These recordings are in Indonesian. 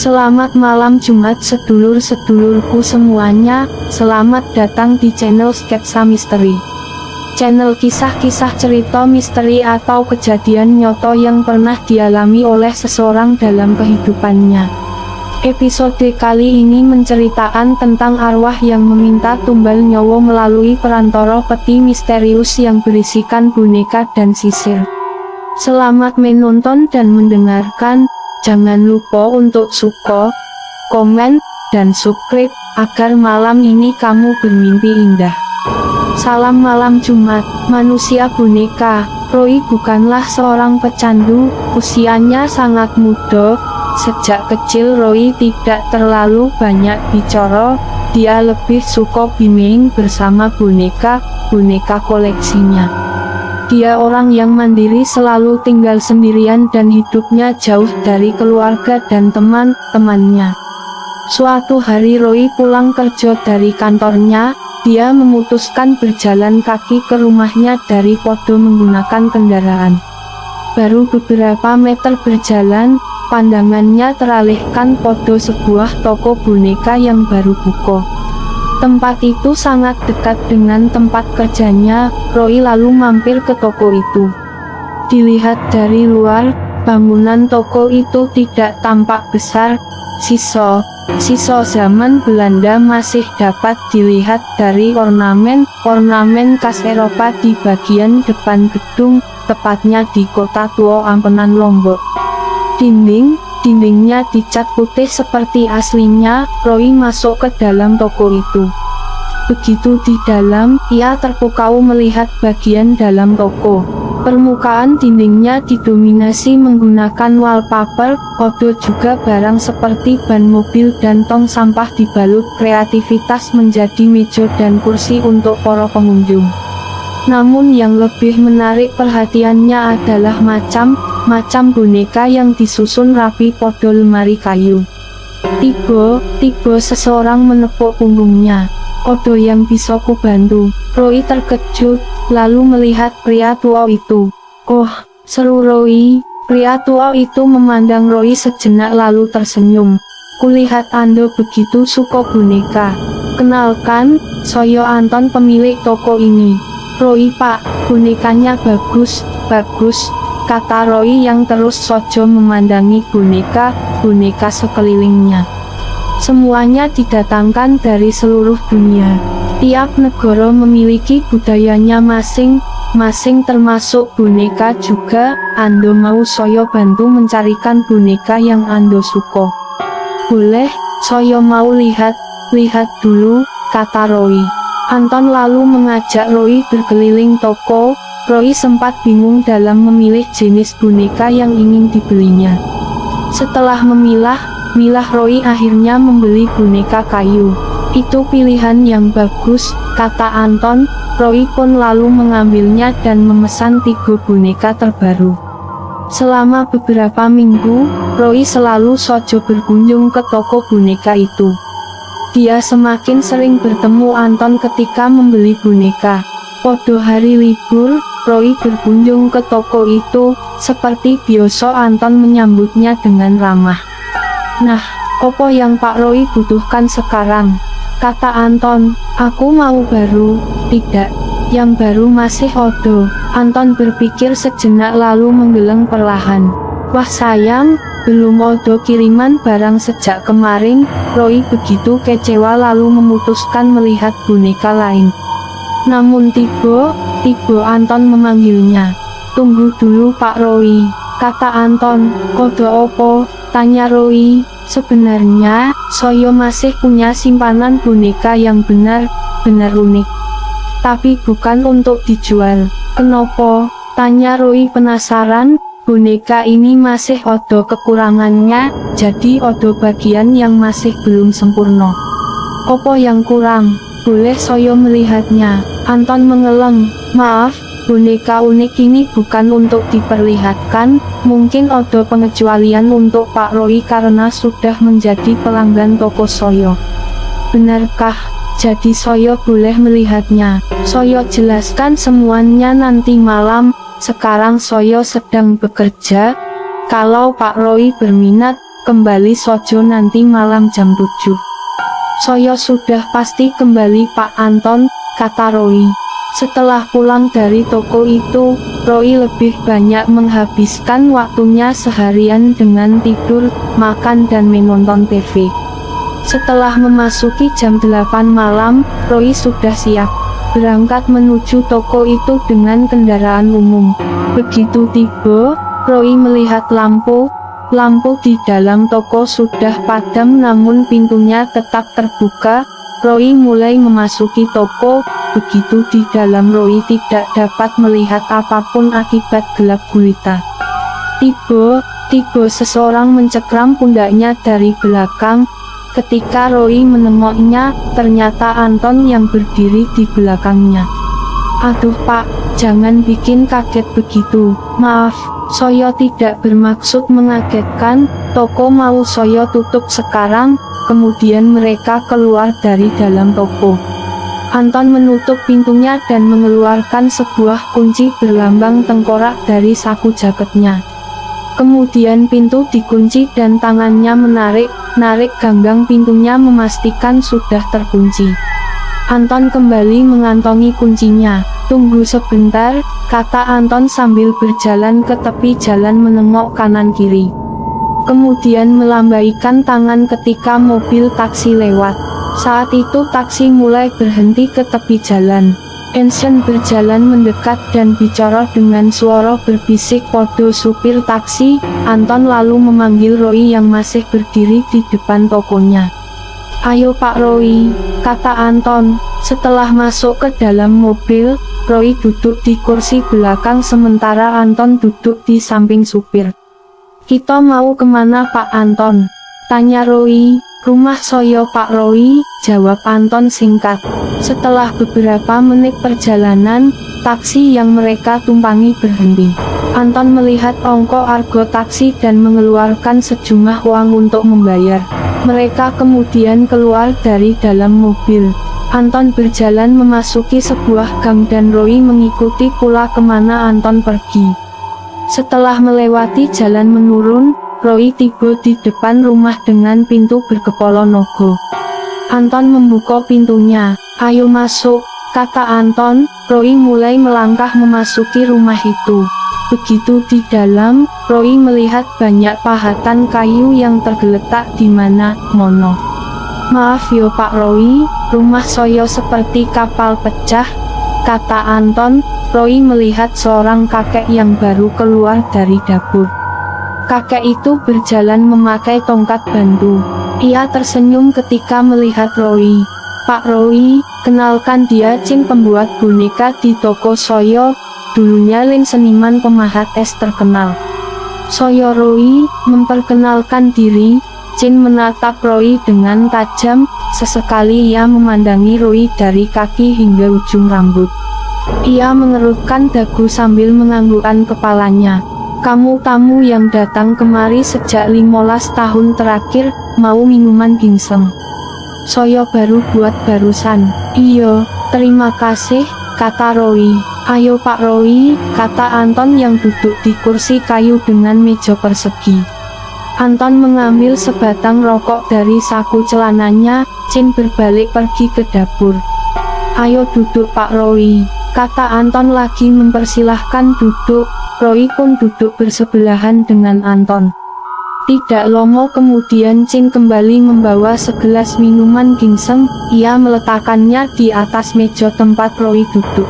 Selamat malam Jumat sedulur-sedulurku semuanya, selamat datang di channel Sketsa Misteri. Channel kisah-kisah cerita misteri atau kejadian nyata yang pernah dialami oleh seseorang dalam kehidupannya. Episode kali ini menceritakan tentang arwah yang meminta tumbal nyawa melalui perantara peti misterius yang berisikan boneka dan sisir. Selamat menonton dan mendengarkan. Jangan lupa untuk suka, komen, dan subscribe, agar malam ini kamu bermimpi indah. Salam malam Jumat, manusia boneka. Roy bukanlah seorang pecandu, usianya sangat muda. Sejak kecil Roy tidak terlalu banyak bicara, dia lebih suka bermain bersama boneka koleksinya. Dia orang yang mandiri, selalu tinggal sendirian dan hidupnya jauh dari keluarga dan teman-temannya. Suatu hari Roy pulang kerja dari kantornya, dia memutuskan berjalan kaki ke rumahnya dari Podo menggunakan kendaraan. Baru beberapa meter berjalan, pandangannya teralihkan pada sebuah toko boneka yang baru buka. Tempat itu sangat dekat dengan tempat kerjanya. Roy lalu mampir ke toko itu. Dilihat dari luar, bangunan toko itu tidak tampak besar. Sisa zaman Belanda masih dapat dilihat dari ornamen khas Eropa di bagian depan gedung, tepatnya di Kota Tua Ampenan Lombok. Dindingnya dicat putih seperti aslinya. Roy masuk ke dalam toko itu. Begitu di dalam, ia terpukau melihat bagian dalam toko. Permukaan dindingnya didominasi menggunakan wallpaper, kode juga barang seperti ban mobil dan tong sampah dibalut kreativitas menjadi meja dan kursi untuk para pengunjung. Namun yang lebih menarik perhatiannya adalah macam boneka yang disusun rapi pada lemari kayu. Tiba seseorang menepuk punggungnya. "Odo yang bisa ku bantu?" Roy terkejut, lalu melihat pria tua itu. "Oh," seru Roy. Pria tua itu memandang Roy sejenak lalu tersenyum. "Kulihat Anda begitu suka boneka. Kenalkan, saya Anton, pemilik toko ini." "Roy Pak, bonekanya bagus," kata Roy yang terus saja memandangi boneka sekelilingnya. Semuanya didatangkan dari seluruh dunia. Tiap negara memiliki budayanya masing-masing termasuk boneka juga. "Anda mau saya bantu mencarikan boneka yang Anda suka?" "Boleh, saya mau lihat dulu," kata Roy. Anton lalu mengajak Roy berkeliling toko. Roy sempat bingung dalam memilih jenis boneka yang ingin dibelinya. Setelah memilah, Roy akhirnya membeli boneka kayu. "Itu pilihan yang bagus," kata Anton. Roy pun lalu mengambilnya dan memesan 3 boneka terbaru. Selama beberapa minggu, Roy selalu saja berkunjung ke toko boneka itu. Dia semakin sering bertemu Anton ketika membeli boneka. Pada hari libur, Roy berkunjung ke toko itu. Seperti biasa Anton menyambutnya dengan ramah. "Nah, apa yang Pak Roy butuhkan sekarang?" kata Anton. "Aku mau baru." "Tidak, yang baru masih ada." Anton berpikir sejenak lalu menggeleng perlahan. "Wah sayang, belum ada kiriman barang sejak kemarin." Roy begitu kecewa lalu memutuskan melihat boneka lain. Namun tiba Anton memanggilnya. "Tunggu dulu Pak Roy," kata Anton. "Kode opo?" tanya Roy. "Sebenarnya, saya masih punya simpanan boneka yang benar-benar unik. Tapi bukan untuk dijual." "Kenapa?" tanya Roy penasaran. "Boneka ini masih ada kekurangannya, jadi ada bagian yang masih belum sempurna." "Apa yang kurang? Boleh saya melihatnya?" Anton mengeleng. "Maaf, boneka unik ini bukan untuk diperlihatkan. Mungkin ada pengecualian untuk Pak Roy karena sudah menjadi pelanggan toko saya." "Benarkah? Jadi saya boleh melihatnya?" "Saya jelaskan semuanya nanti malam. Sekarang saya sedang bekerja. Kalau Pak Roy berminat, kembali sojo nanti malam jam 7. Saya sudah pasti kembali Pak Anton, kata Roy. Setelah pulang dari toko itu, Roy lebih banyak menghabiskan waktunya seharian dengan tidur, makan dan menonton TV. Setelah memasuki jam 8 malam, Roy sudah siap berangkat menuju toko itu dengan kendaraan umum. Begitu tiba, Roy melihat lampu di dalam toko sudah padam namun pintunya tetap terbuka. Roy mulai memasuki toko. Begitu di dalam, Roy tidak dapat melihat apapun akibat gelap gulita. Tiba-tiba seseorang mencekram pundaknya dari belakang. Ketika Roy menemoknya, ternyata Anton yang berdiri di belakangnya. "Aduh Pak, jangan bikin kaget begitu. Maaf, saya tidak bermaksud mengagetkan, toko mau saya tutup sekarang." Kemudian mereka keluar dari dalam toko. Anton menutup pintunya dan mengeluarkan sebuah kunci berlambang tengkorak dari saku jaketnya. Kemudian pintu dikunci dan tangannya menarik ganggang pintunya memastikan sudah terkunci. Anton kembali mengantongi kuncinya. "Tunggu sebentar," kata Anton sambil berjalan ke tepi jalan menengok kanan kiri. Kemudian melambaikan tangan ketika mobil taksi lewat. Saat itu taksi mulai berhenti ke tepi jalan. Ensen berjalan mendekat dan bicara dengan suara berbisik pada supir taksi. Anton lalu memanggil Roy yang masih berdiri di depan tokonya. "Ayo Pak Roy," kata Anton. Setelah masuk ke dalam mobil, Roy duduk di kursi belakang sementara Anton duduk di samping supir. "Kita mau kemana Pak Anton?" tanya Roy. "Rumah saya Pak Roy," jawab Anton singkat. Setelah beberapa menit perjalanan, taksi yang mereka tumpangi berhenti. Anton melihat ongko argo taksi dan mengeluarkan sejumlah uang untuk membayar. Mereka kemudian keluar dari dalam mobil. Anton berjalan memasuki sebuah gang dan Roy mengikuti pula kemana Anton pergi. Setelah melewati jalan menurun, Roy tiba di depan rumah dengan pintu berkepala nogo. Anton membuka pintunya. "Ayo masuk," kata Anton. Roy mulai melangkah memasuki rumah itu. Begitu di dalam, Roy melihat banyak pahatan kayu yang tergeletak di mana-mana. "Maaf yo Pak Roy, rumah saya seperti kapal pecah," kata Anton. Roy melihat seorang kakek yang baru keluar dari dapur. Kakek itu berjalan memakai tongkat bambu. Ia tersenyum ketika melihat Roy. "Pak Roy, kenalkan dia Cin, pembuat boneka di toko saya. Dulunya Lin, seniman pemahat es terkenal." "Saya Roy," memperkenalkan diri. Cin menatap Roy dengan tajam. Sesekali ia memandangi Roy dari kaki hingga ujung rambut. Ia mengerutkan dagu sambil menganggukkan kepalanya. "Kamu tamu yang datang kemari sejak 15 tahun terakhir, mau minuman ginseng?" "Saya baru buat barusan." "Iya, terima kasih," kata Roy. "Ayo Pak Roy," kata Anton yang duduk di kursi kayu dengan meja persegi. Anton mengambil sebatang rokok dari saku celananya. Cin berbalik pergi ke dapur. "Ayo duduk Pak Roy," kata Anton lagi mempersilahkan duduk. Roy pun duduk bersebelahan dengan Anton. Tidak lama kemudian Cin kembali membawa segelas minuman ginseng. Ia meletakkannya di atas meja tempat Roy duduk.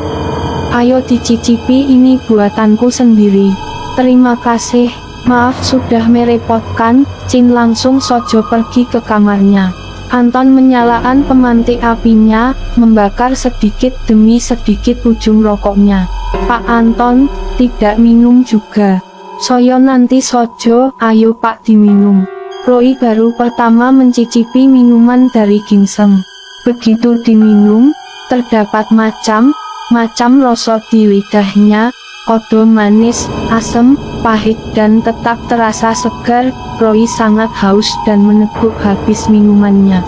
"Ayo dicicipi, ini buatanku sendiri." "Terima kasih, maaf sudah merepotkan." Cin langsung saja pergi ke kamarnya. Anton menyalakan pemantik apinya, membakar sedikit demi sedikit ujung rokoknya. "Pak Anton, tidak minum juga?" "Saya nanti sojo." "Ayo Pak, diminum." Roy baru pertama mencicipi minuman dari ginseng. Begitu diminum, terdapat macam-macam rasa di lidahnya. Ada manis, asam, pahit dan tetap terasa segar. Roy sangat haus dan meneguk habis minumannya.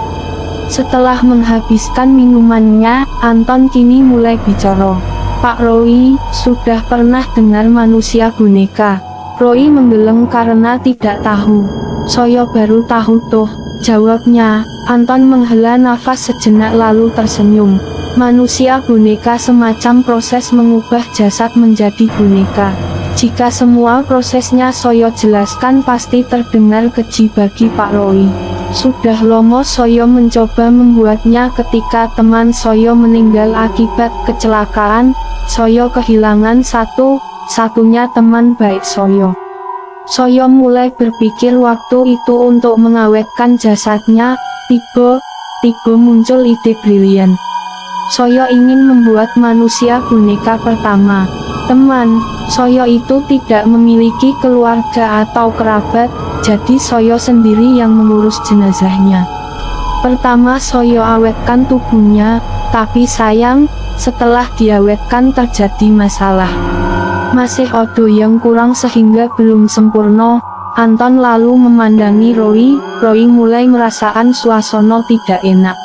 Setelah menghabiskan minumannya, Anton kini mulai bicara. "Pak Roy, sudah pernah dengar manusia boneka?" Roy menggeleng karena tidak tahu. Soyo baru tahu tuh, jawabnya. Anton menghela nafas sejenak lalu tersenyum. Manusia boneka semacam proses mengubah jasad menjadi boneka. Jika semua prosesnya Soyo jelaskan pasti terdengar keji bagi Pak Roy. Sudah lama Soyo mencoba membuatnya ketika teman Soyo meninggal akibat kecelakaan. Soyo kehilangan satu-satunya teman baik Soyo. Soyo mulai berpikir waktu itu untuk mengawetkan jasadnya. Tiba muncul ide brilian. Soyo ingin membuat manusia boneka pertama. Teman Soyo itu tidak memiliki keluarga atau kerabat, jadi Soyo sendiri yang mengurus jenazahnya. Pertama Soyo awetkan tubuhnya, tapi sayang, setelah diawetkan terjadi masalah. Masih ada yang kurang sehingga belum sempurna. Anton lalu memandangi Roy. Roy mulai merasakan suasana tidak enak.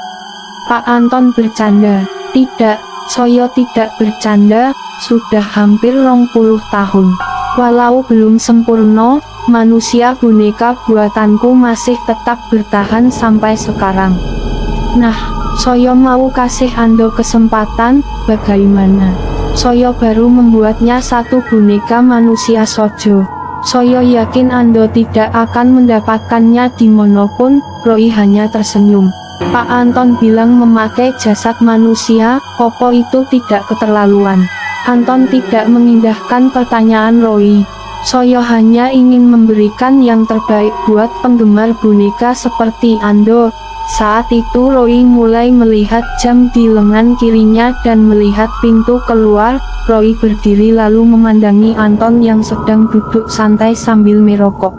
Pak Anton bercanda. Tidak, Soyo tidak bercanda. Sudah hampir 20 tahun. Walau belum sempurna, manusia boneka buatanku masih tetap bertahan sampai sekarang. Nah, Soyo mau kasih Ando kesempatan. Bagaimana? Soyo baru membuatnya satu boneka manusia sojo. Soyo yakin Ando tidak akan mendapatkannya dimanapun. Roy hanya tersenyum. Pak Anton bilang memakai jasad manusia, opo itu tidak keterlaluan. Anton tidak mengindahkan pertanyaan Roy. Soyo hanya ingin memberikan yang terbaik buat penggemar boneka seperti Ando. Saat itu Roy mulai melihat jam di lengan kirinya dan melihat pintu keluar. Roy berdiri lalu memandangi Anton yang sedang duduk santai sambil merokok.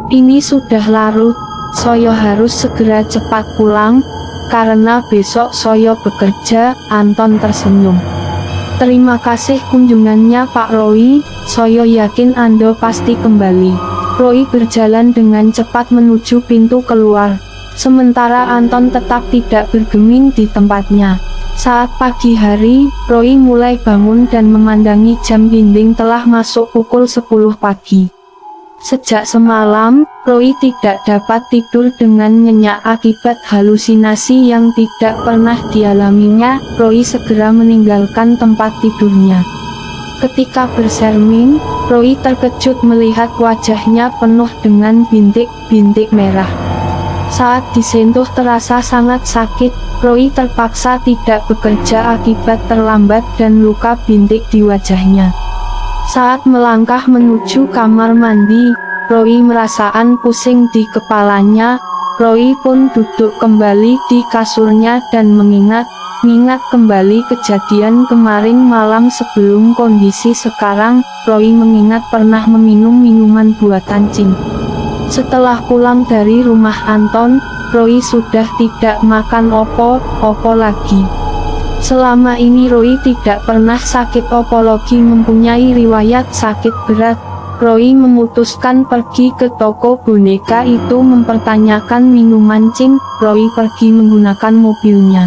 Ini sudah larut, Soyo harus segera cepat pulang, karena besok Soyo bekerja. Anton tersenyum. Terima kasih kunjungannya Pak Roy, Soyo yakin Ando pasti kembali. Roy berjalan dengan cepat menuju pintu keluar. Sementara Anton tetap tidak bergeming di tempatnya. Saat pagi hari, Roy mulai bangun dan memandangi jam dinding telah masuk pukul 10 pagi. Sejak semalam, Roy tidak dapat tidur dengan nyenyak akibat halusinasi yang tidak pernah dialaminya. Roy segera meninggalkan tempat tidurnya. Ketika bersermin, Roy terkejut melihat wajahnya penuh dengan bintik-bintik merah. Saat disentuh terasa sangat sakit. Roy terpaksa tidak bekerja akibat terlambat dan luka bintik di wajahnya. Saat melangkah menuju kamar mandi, Roy merasakan pusing di kepalanya. Roy pun duduk kembali di kasurnya dan mengingat kembali kejadian kemarin malam sebelum kondisi sekarang. Roy mengingat pernah meminum minuman buatan Cin. Setelah pulang dari rumah Anton, Roy sudah tidak makan opo-opo lagi. Selama ini Roy tidak pernah sakit apalagi mempunyai riwayat sakit berat. Roy memutuskan pergi ke toko boneka itu mempertanyakan minuman Cin. Roy pergi menggunakan mobilnya.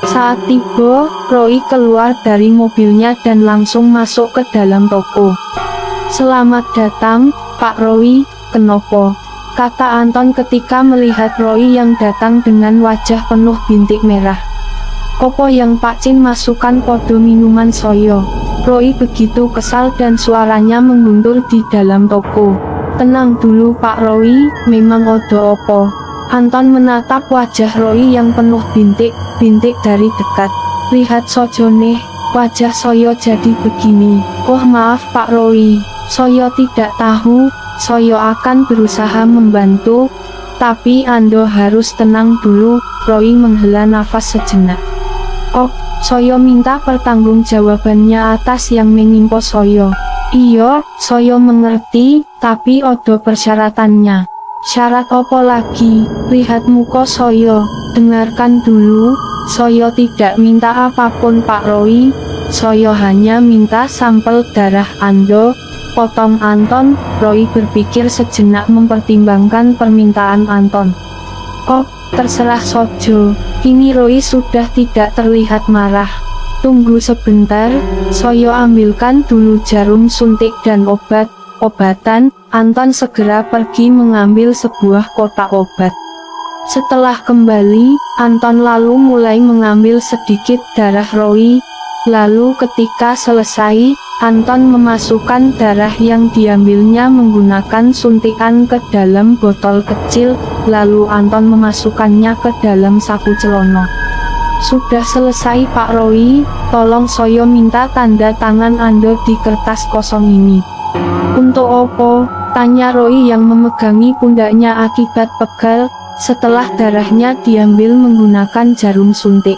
Saat tiba, Roy keluar dari mobilnya dan langsung masuk ke dalam toko. Selamat datang, Pak Roy. Kenapa? Kata Anton ketika melihat Roy yang datang dengan wajah penuh bintik merah. Opo yang Pak Cin masukkan podo minuman Soyo? Roy begitu kesal dan suaranya mengguntur di dalam toko. Tenang dulu Pak Roy, memang odo opo. Anton menatap wajah Roy yang penuh bintik-bintik dari dekat. Lihat Sojo nih, wajah Soyo jadi begini. Oh maaf Pak Roy, Soyo tidak tahu. Soyo akan berusaha membantu, tapi Ando harus tenang dulu. Roy menghela nafas sejenak. Oh, Soyo minta pertanggungjawabannya atas yang menimpa Soyo. Iyo, Soyo mengerti, tapi ada persyaratannya. Syarat opo lagi? Lihat muka Soyo, dengarkan dulu. Soyo tidak minta apapun Pak Roy. Soyo hanya minta sampel darah Ando. Potong Anton. Roy berpikir sejenak mempertimbangkan permintaan Anton. Oh, terserah Sojo. Kini Roy sudah tidak terlihat marah. Tunggu sebentar, Soyo ambilkan dulu jarum suntik dan obatan. Anton segera pergi mengambil sebuah kotak obat. Setelah kembali, Anton lalu mulai mengambil sedikit darah Roy. Lalu ketika selesai, Anton memasukkan darah yang diambilnya menggunakan suntikan ke dalam botol kecil, lalu Anton memasukkannya ke dalam saku celana. Sudah selesai Pak Roy, tolong saya minta tanda tangan Anda di kertas kosong ini. Untuk opo? Tanya Roy yang memegangi pundaknya akibat pegal. Setelah darahnya diambil menggunakan jarum suntik.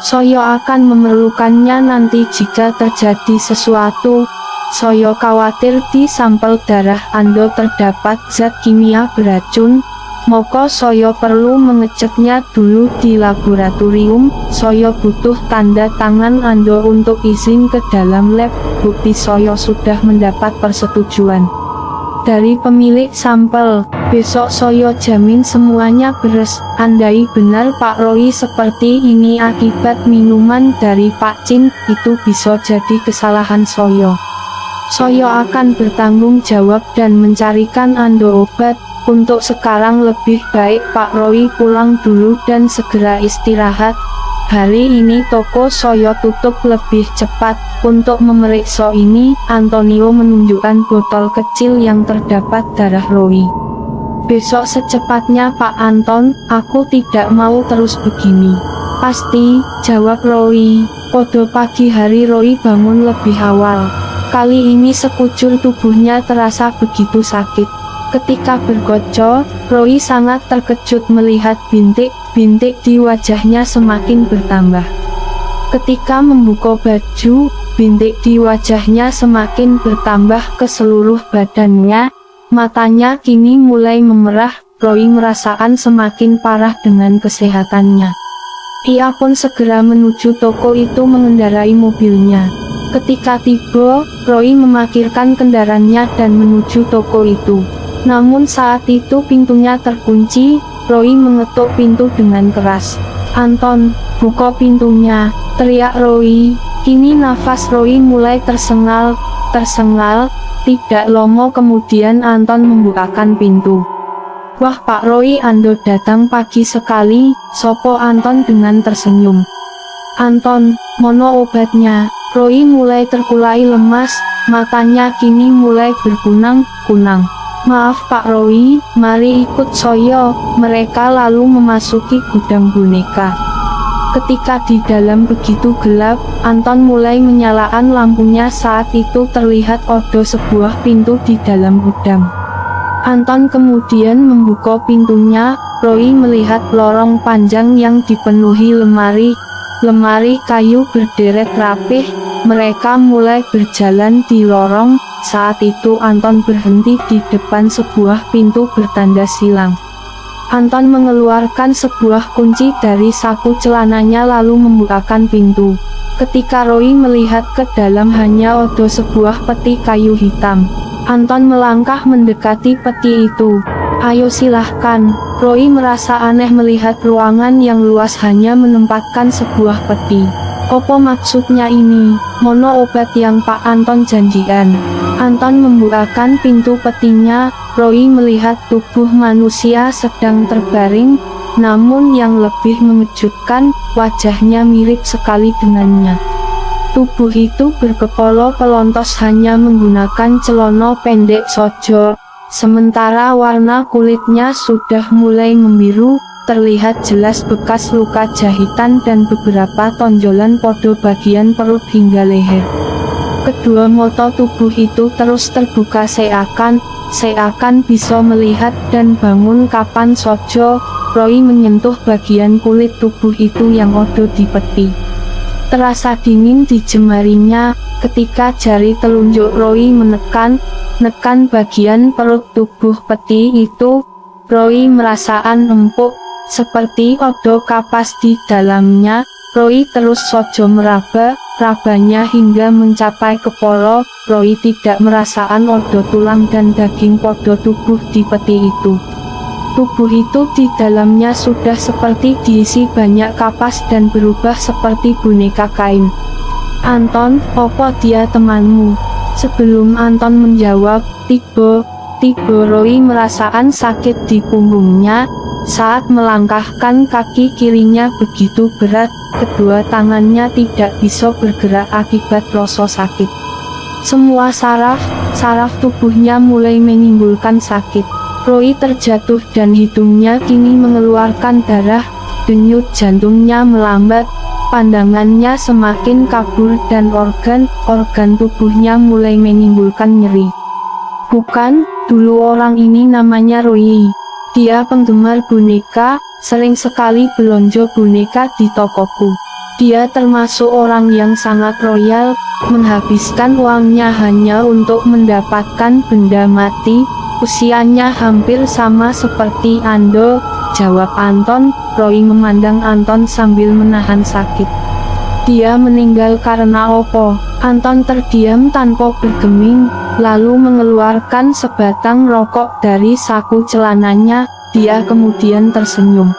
Saya akan memerlukannya nanti jika terjadi sesuatu. Saya khawatir di sampel darah Anda terdapat zat kimia beracun. Maka saya perlu mengeceknya dulu di laboratorium. Saya butuh tanda tangan Anda untuk izin ke dalam lab. Bukti saya sudah mendapat persetujuan dari pemilik sampel. Besok saya jamin semuanya beres. Andai benar Pak Roy seperti ini akibat minuman dari Pak Chin, itu bisa jadi kesalahan saya. Saya akan bertanggung jawab dan mencarikan Anda obat. Untuk sekarang lebih baik Pak Roy pulang dulu dan segera istirahat. Hari ini toko saya tutup lebih cepat. Untuk memeriksa ini, Antonio menunjukkan botol kecil yang terdapat darah Roy. Besok secepatnya Pak Anton, aku tidak mau terus begini. Pasti, jawab Roy. Pada pagi hari Roy bangun lebih awal. Kali ini sekujur tubuhnya terasa begitu sakit. Ketika bergocor, Roy sangat terkejut melihat bintik-bintik di wajahnya semakin bertambah. Ketika membuka baju, bintik di wajahnya semakin bertambah ke seluruh badannya. Matanya kini mulai memerah. Roy merasakan semakin parah dengan kesehatannya. Ia pun segera menuju toko itu mengendarai mobilnya. Ketika tiba, Roy memarkirkan kendaraannya dan menuju toko itu. Namun saat itu pintunya terkunci. Roy mengetuk pintu dengan keras. Anton, buka pintunya, teriak Roy. Kini nafas Roy mulai tersengal. Tidak lama kemudian Anton membukakan pintu. Wah Pak Roy, Anda datang pagi sekali, sopo Anton dengan tersenyum. Anton, mono obatnya. Roy mulai terkulai lemas, matanya kini mulai berkunang-kunang. Maaf Pak Roy, mari ikut saya. Mereka lalu memasuki gudang boneka. Ketika di dalam begitu gelap, Anton mulai menyalakan lampunya. Saat itu terlihat ada sebuah pintu di dalam gudang. Anton kemudian membuka pintunya. Roy melihat lorong panjang yang dipenuhi lemari kayu berderet rapih. Mereka mulai berjalan di lorong. Saat itu Anton berhenti di depan sebuah pintu bertanda silang. Anton mengeluarkan sebuah kunci dari saku celananya lalu membukakan pintu. Ketika Roy melihat ke dalam hanya ada sebuah peti kayu hitam. Anton melangkah mendekati peti itu. Ayo silahkan. Roy merasa aneh melihat ruangan yang luas hanya menempatkan sebuah peti. Apa maksudnya ini? Mono obat yang Pak Anton janjikan. Anton membukakan pintu petinya. Roy melihat tubuh manusia sedang terbaring. Namun yang lebih mengejutkan, wajahnya mirip sekali dengannya. Tubuh itu berkepala pelontos hanya menggunakan celana pendek saja. Sementara warna kulitnya sudah mulai membiru. Terlihat jelas bekas luka jahitan dan beberapa tonjolan pada bagian perut hingga leher. Kedua mata tubuh itu terus terbuka seakan bisa melihat dan bangun kapan saja. Roy menyentuh bagian kulit tubuh itu yang ada di peti. Terasa dingin di jemarinya. Ketika jari telunjuk Roy menekan bagian perut tubuh peti itu, Roy merasakan empuk. Seperti ada kapas di dalamnya. Roy terus saja meraba-rabanya hingga mencapai kepala. Roy tidak merasakan ada tulang dan daging pada tubuh di peti itu. Tubuh itu di dalamnya sudah seperti diisi banyak kapas dan berubah seperti boneka kain. Anton, apa dia temanmu? Sebelum Anton menjawab, Tiba Roy merasakan sakit di punggungnya. Saat melangkahkan kaki kirinya begitu berat, kedua tangannya tidak bisa bergerak akibat rasa sakit. Semua saraf tubuhnya mulai menimbulkan sakit. Roy terjatuh dan hidungnya kini mengeluarkan darah, denyut jantungnya melambat, pandangannya semakin kabur dan organ tubuhnya mulai menimbulkan nyeri. Bukan, dulu orang ini namanya Roy. Dia penggemar boneka, sering sekali belanja boneka di tokoku. Dia termasuk orang yang sangat royal, menghabiskan uangnya hanya untuk mendapatkan benda mati. Usianya hampir sama seperti Ando, jawab Anton. Roy memandang Anton sambil menahan sakit. Dia meninggal karena opo? Anton terdiam tanpa bergeming, lalu mengeluarkan sebatang rokok dari saku celananya. Dia kemudian tersenyum.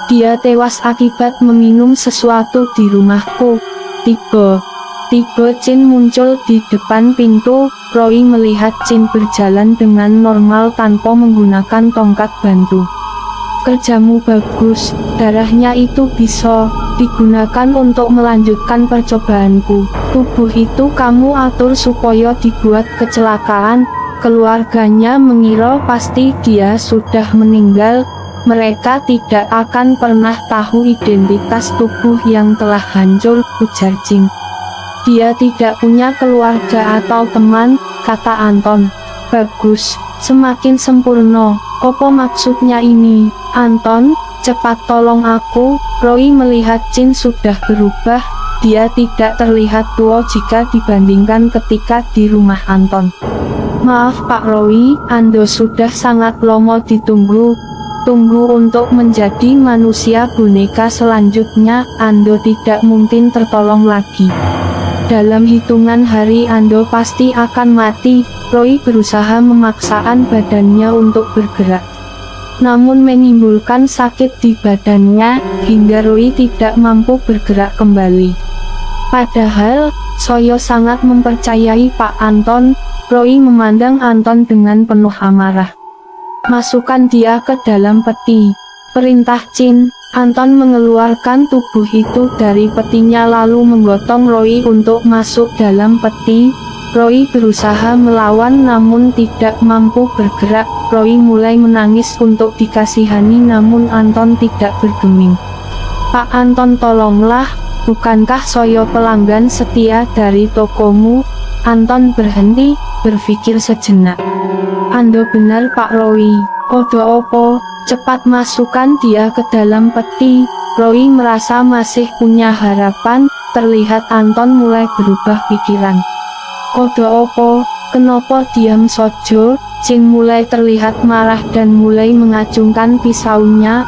Dia tewas akibat meminum sesuatu di rumahku. Tiba Chin muncul di depan pintu. Roy melihat Chin berjalan dengan normal tanpa menggunakan tongkat bantu. Kerjamu bagus, darahnya itu bisa digunakan untuk melanjutkan percobaanku. Tubuh itu kamu atur supaya dibuat kecelakaan. Keluarganya mengira pasti dia sudah meninggal. Mereka tidak akan pernah tahu identitas tubuh yang telah hancur, ujar Jing. Dia tidak punya keluarga atau teman, kata Anton. Bagus, semakin sempurna. Apa maksudnya ini? Anton, cepat tolong aku. Roy melihat Jin sudah berubah. Dia tidak terlihat tua jika dibandingkan ketika di rumah Anton. Maaf Pak Roy, Anda sudah sangat lama ditunggu. Tunggu untuk menjadi manusia boneka selanjutnya. Anda tidak mungkin tertolong lagi. Dalam hitungan hari Anda pasti akan mati. Roy berusaha memaksakan badannya untuk bergerak, namun menimbulkan sakit di badannya, hingga Roy tidak mampu bergerak kembali. Padahal, saya sangat mempercayai Pak Anton. Roy memandang Anton dengan penuh amarah. Masukkan dia ke dalam peti, perintah Chin. Anton mengeluarkan tubuh itu dari petinya lalu menggotong Roy untuk masuk dalam peti. Roy berusaha melawan namun tidak mampu bergerak. Roy mulai menangis untuk dikasihani namun Anton tidak bergeming. Pak Anton, tolonglah, bukankah saya pelanggan setia dari tokomu? Anton berhenti, berpikir sejenak. Anda benar Pak Roy. Odo opo, cepat masukkan dia ke dalam peti. Roy merasa masih punya harapan. Terlihat Anton mulai berubah pikiran. Odo opo, kenapa diam saja? Jin mulai terlihat marah dan mulai mengacungkan pisaunya.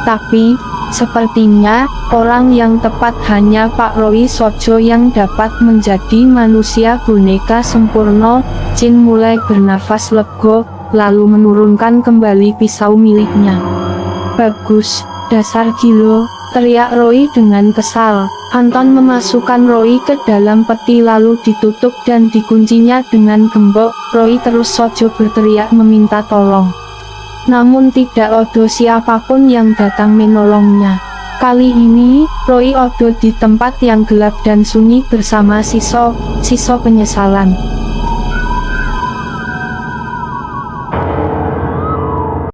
Tapi, sepertinya, orang yang tepat hanya Pak Roy saja yang dapat menjadi manusia boneka sempurna. Jin mulai bernafas lega, lalu menurunkan kembali pisau miliknya. Bagus, dasar gila, teriak Roy dengan kesal. Anton memasukkan Roy ke dalam peti lalu ditutup dan dikuncinya dengan gembok. Roy terus saja berteriak meminta tolong. Namun tidak ada siapapun yang datang menolongnya. Kali ini, Roy ada di tempat yang gelap dan sunyi bersama sisa penyesalan.